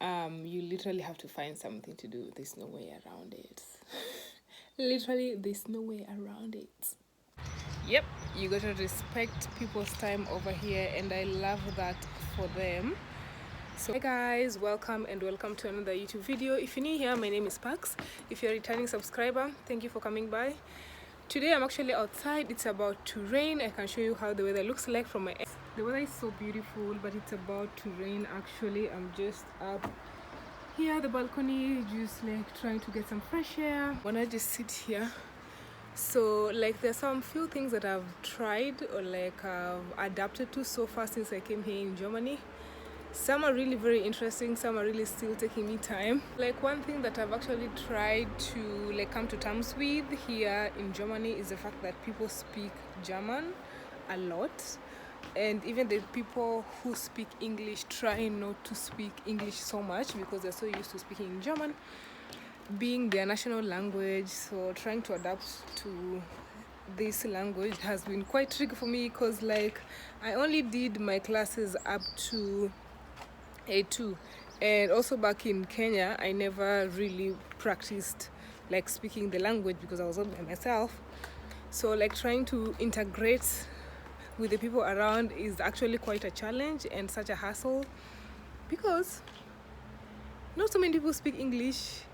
you literally have to find something to do. There's no way around it. Literally, there's no way around it. Yep, you gotta respect people's time over here, and I love that for them. So hi guys, welcome to another YouTube video. If you're new here, my name is Pax. If you're a returning subscriber, thank you for coming by. Today I'm actually outside. It's about to rain. I can show you how the weather looks like from my end. The weather is so beautiful, but it's about to rain. Actually, I'm just up here at the balcony, just like trying to get some fresh air. When I just sit here, so like there's some few things that I've tried or like adapted to so far since I came here in Germany. Some are really very interesting, some are really still taking me time. Like one thing that I've actually tried to like come to terms with here in Germany is the fact that people speak German a lot, and even the people who speak English try not to speak English so much because they're so used to speaking in German being their national language. So trying to adapt to this language has been quite tricky for me because like I only did my classes up to A2, and also back in Kenya I never really practiced like speaking the language because I was not by myself. So like trying to integrate with the people around is actually quite a challenge and such a hassle because not so many people speak English.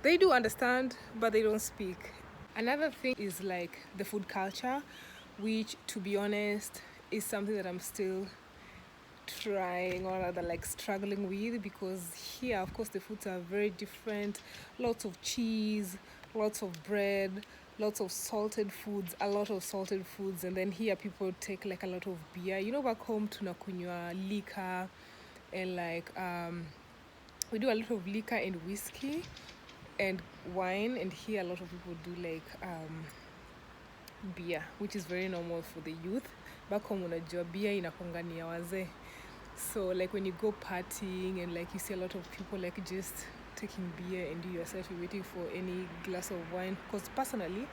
They do understand, but they don't speak. Another thing is like the food culture, which to be honest is something that I'm still trying or rather like struggling with, because here of course the foods are very different. Lots of cheese, lots of bread, lots of salted foods, a lot of salted foods. And then here people take like a lot of beer. You know, back home tunakunywa liquor and like we do a lot of liquor and whiskey and wine, and here a lot of people do like beer, which is very normal for the youth. Back home unajua beer inakuanga ni ya wazee. So like when you go partying and like you see a lot of people like just taking beer, and you yourself you're waiting for any glass of wine. Because personally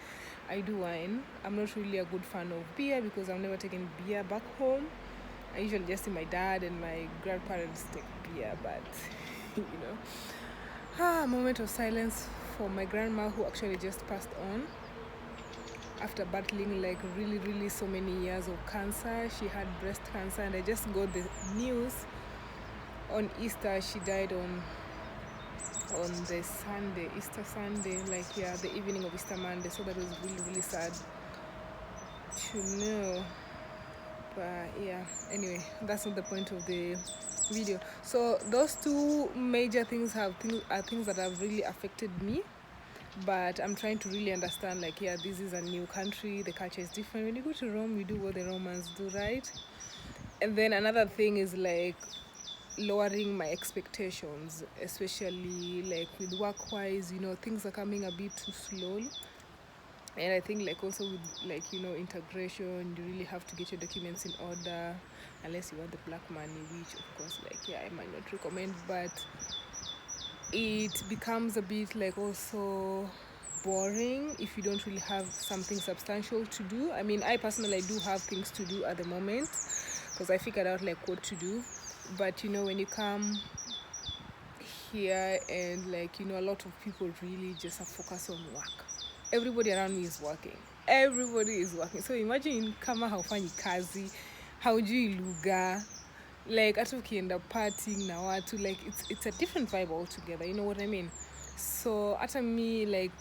I do wine. I'm not really a good fan of beer because I've never taken beer back home. I usually just see my dad and my grandparents take beer, but you know. Moment of silence for my grandma who actually just passed on after battling like really so many years of cancer. She had breast cancer, and I just got the news on Easter. She died on the Sunday, Easter Sunday, like yeah, the evening of Easter Monday. So that was really sad to know. But yeah, anyway, that's not the point of the video. So those two major things are things that have really affected me, but I'm trying to really understand like yeah, this is a new country, the culture is different. When you go to Rome, you do what the Romans do, right? And then another thing is like lowering my expectations, especially like with work wise. You know, things are coming a bit too slow. And I think like also with like, you know, integration, you really have to get your documents in order, unless you want the black money, which of course like yeah, I might not recommend. But it becomes a bit like also boring if you don't really have something substantial to do. I mean, I personally do have things to do at the moment because I figured out like what to do. But you know, when you come here and like, you know, a lot of people really just have focus on work. Everybody around me is working. Everybody is working. So imagine kama haufanyi kazi, haujui lugha, like hata ukienda partying na watu, like it's a different vibe altogether. You know what I mean? So hata me, like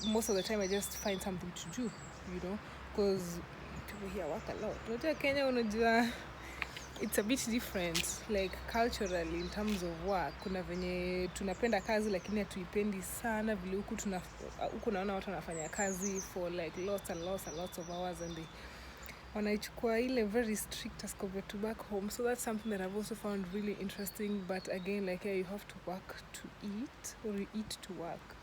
most of the time I just find something to do, you know, because people here work a lot. Unajua Kenya, unajua it's a bit different like culturally in terms of work. Kuna venye tunapenda kazi lakini hatuipendi sana vile huku naona watu wanafanya kazi for like lots of hours, and they wanaichukua ile very strict as compared to back home. So that's something that I've also found really interesting. But again, like yeah, you have to work to eat, or you eat to work.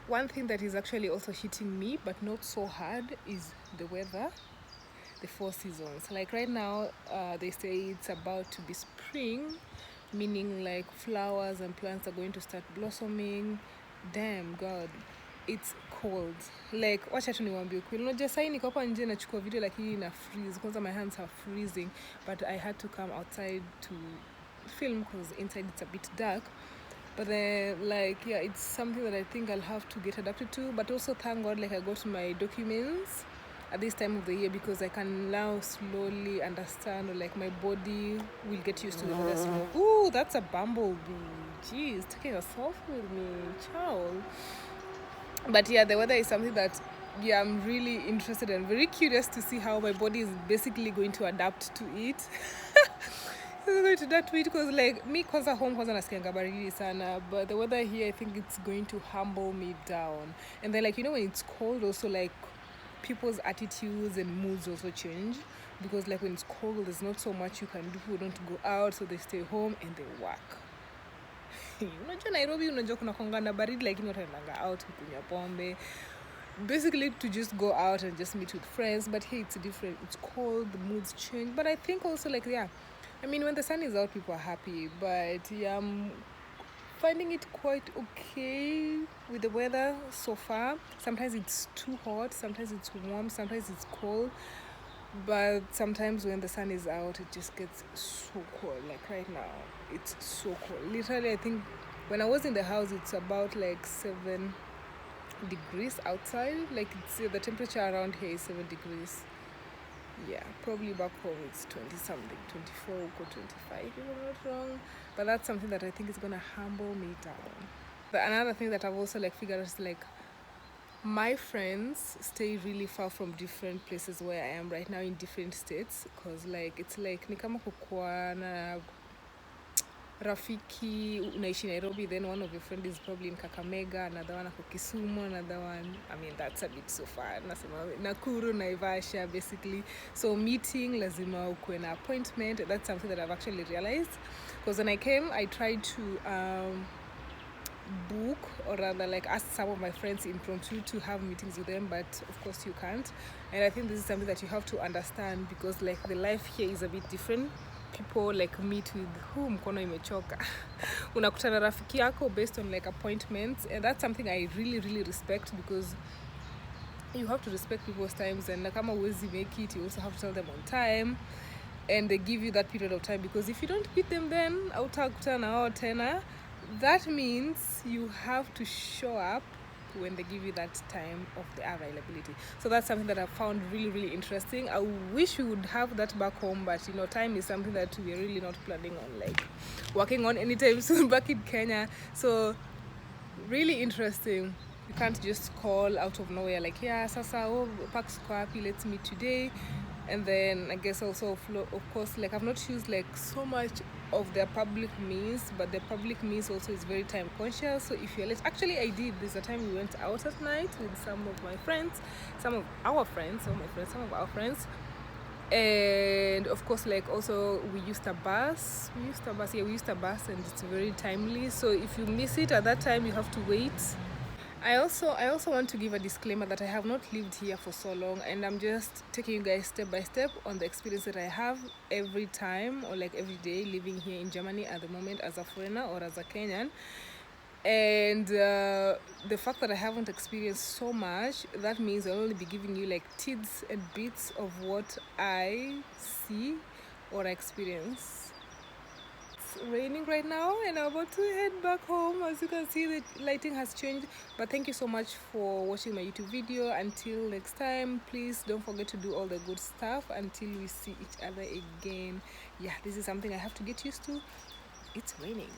One thing that is actually also hitting me, but not so hard, is the weather. The 4 seasons. Like right now, they say it's about to be spring, meaning like flowers and plants are going to start blossoming. Damn God, it's cold. Like wacha tu niwaambie kweli. Unajua sasa niko hapa nje nachukua video lakini na freeze. Kwanza my hands are freezing, but I had to come outside to film because inside it's a bit dark. But then, like, yeah, it's something that I think I'll have to get adapted to. But also, thank God, like, I got my documents at this time of the year because I can now slowly understand, or like, my body will get used to the weather slow. Ooh, that's a bumblebee. Jeez, taking yourself with me, child. But yeah, the weather is something that, yeah, I'm really interested and very curious to see how my body is basically going to adapt to it. It's going to adapt to it because, like, me kwanza home kwanza nasikianga baridi sana, but the weather here, I think it's going to humble me down. And then, like, you know, when it's cold also, like, people's attitudes and moods also change because, like, when it's cold, there's not so much you can do. People don't go out, so they stay home and they work. Unajua Nairobi, unajua kuna kongana baridi, like, wataendanga out kukunywa pombe, basically to just go out and just meet with friends. But here it's different. It's cold, the moods change. But I think also, like, yeah, I mean, when the sun is out, people are happy. But yeah, I'm finding it quite okay with the weather so far. Sometimes it's too hot, sometimes it's warm, sometimes it's cold. But sometimes when the sun is out, it just gets so cold. Like right now, it's so cold. Literally, I think when I was in the house, it's about like 7 degrees outside. Like, it's the temperature around here is 7 degrees. Yeah, probably back home it's 20 something, 24 or 25 if I'm not wrong. But that's something that I think is gonna humble me down. But another thing that I've also like figured out is, like, my friends stay really far from different places where I am right now, in different states, because, like, it's like ni kama kukuwa na rafiki unaishi Nairobi, then one of your friends is probably in Kakamega, another one ako Kisumu, another one, I mean, that's a bit so far, nasema Nakuru, Naivasha, basically. So meeting lazima ukuwe na appointment. That's something that I've actually realized, because when I came, I tried to book, or rather, like, ask some of my friends impromptu to have meetings with them, but of course you can't. And I think this is something that you have to understand, because, like, the life here is a bit different. People, like, meet with mkono imechoka unakutana rafiki yako based on, like, appointments, and that's something I really, really respect, because you have to respect people's times, and kama uwezi make it, you also have to tell them on time, and they give you that period of time, because if you don't meet them, then hautakutana na wao tena. That means you have to show up when they give you that time of the availability. So that's something that I found really, really interesting. I wish we would have that back home, but, you know, time is something that we're really not planning on, like, working on anytime soon back in Kenya. So really interesting. You can't just call out of nowhere, like, yeah, sasa, parks ko happy, let's meet today. And then I guess also, of course, like, I've not used, like, so much of their public means, but their public means also is very time conscious. So if you're late, actually I did, there's a time we went out at night with some of my friends, some of our friends, and of course, like, also we used a bus, and it's very timely. So if you miss it at that time, you have to wait. I also want to give a disclaimer that I have not lived here for so long, and I'm just taking you guys step by step on the experience that I have every time, or like every day, living here in Germany at the moment as a foreigner or as a Kenyan. And the fact that I haven't experienced so much, that means I'll only be giving you, like, tidbits and bits of what I see or experience. Raining right now, and I'm about to head back home. As you can see, the lighting has changed, but thank you so much for watching my YouTube video. Until next time, please don't forget to do all the good stuff until we see each other again. Yeah, this is something I have to get used to. It's raining.